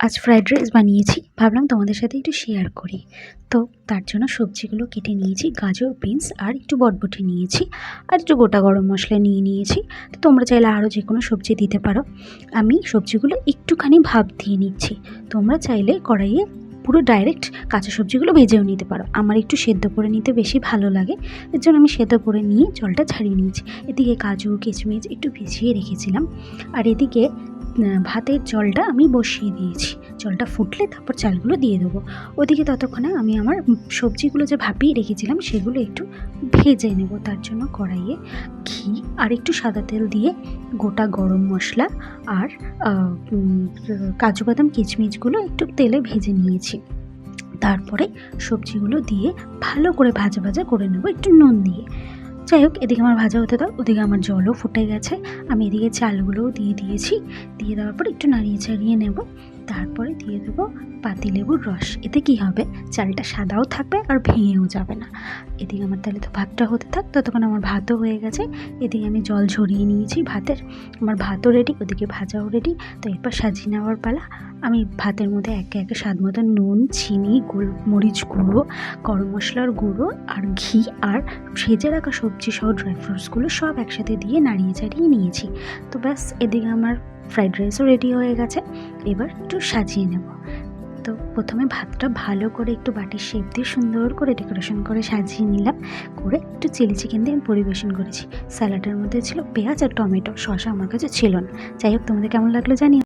আজ fried rice বানিয়েছি, ভাবলাম তোমাদের সাথে একটু শেয়ার করি। তো তার জন্য সবজিগুলো কেটে নিয়েছি, গাজর, বিনস আর একটু বটবটি নিয়েছি, আর একটু গোটা গরম মশলা নিয়েছি। তো তোমরা চাইলে আরও যে কোনো সবজি দিতে পারো। আমি সবজিগুলো একটুখানি ভাপ দিয়ে নিচ্ছি। তোমরা চাইলে কড়াইয়ে পুরো ডাইরেক্ট কাঁচা সবজিগুলো ভেজেও নিতে পারো। আমার একটু সেদ্ধ করে নিতে বেশি ভালো লাগে, এর জন্য আমি সেদ্ধ করে নিয়ে জলটা ছাড়িয়ে নিয়েছি। এদিকে কাজু কিশমিশ একটু ভিজিয়ে রেখেছিলাম, আর এদিকে ভাতের জলটা আমি বসিয়ে দিয়েছি। জলটা ফুটলে তারপর চালগুলো দিয়ে দেবো। ওদিকে ততক্ষণে আমি আমার সবজিগুলো যে ভাপিয়ে রেখেছিলাম সেগুলো একটু ভেজে নেব। তার জন্য কড়াইয়ে ঘি আর একটু সাদা তেল দিয়ে গোটা গরম মশলা আর কাজু বাদাম কিশমিশগুলো একটু তেলে ভেজে নিয়েছি। তারপরে সবজিগুলো দিয়ে ভালো করে ভাজা ভাজা করে নেব একটু নুন দিয়ে। যাই হোক, এদিকে আমার ভাজা হতে দাও, ওদিকে আমার জলও ফুটে গেছে। আমি এদিকে চালগুলোও দিয়ে দিয়েছি। দিয়ে দেওয়ার পর একটু নাড়িয়ে চাড়িয়ে নেব। তারপরে দিয়ে দেবো পাতিলেবুর রস। এতে কি হবে, চালটা সাদাও থাকবে আর ভেঙেও যাবে না। এদিকে আমার তাহলে তো ভাতটা হতে থাক, ততক্ষণ আমার ভাতও হয়ে গেছে। এদিকে আমি জল ঝরিয়ে নিয়েছি ভাতের, আমার ভাতও রেডি, ওদিকে ভাজাও রেডি। তো এরপর সাজিয়ে নেওয়ার পালা। আমি ভাতের মধ্যে একে একে স্বাদ মতো নুন, চিনি, গোলমরিচ গুঁড়ো, গরম মশলার গুঁড়ো আর ঘি আর ভেজে রাখা সবজি সহ ড্রাই ফ্রুটসগুলো সব একসাথে দিয়ে নাড়িয়ে চাড়িয়ে নিয়েছি। তো ব্যাস, এদিকে আমার ফ্রাইড রাইসও রেডি হয়ে গেছে। এবার একটু সাজিয়ে নেব। তো প্রথমে ভাতটা ভালো করে একটু বাটির শেপ দিয়ে সুন্দর করে ডেকোরেশন করে সাজিয়ে নিলাম। করে একটু চিলি চিকেন দিয়ে আমি পরিবেশন করেছি। স্যালাডের মধ্যে ছিল পেঁয়াজ আর টমেটো, শসা আমার কাছে ছিল না। যাই হোক, তোমাদের কেমন লাগলো জানিও।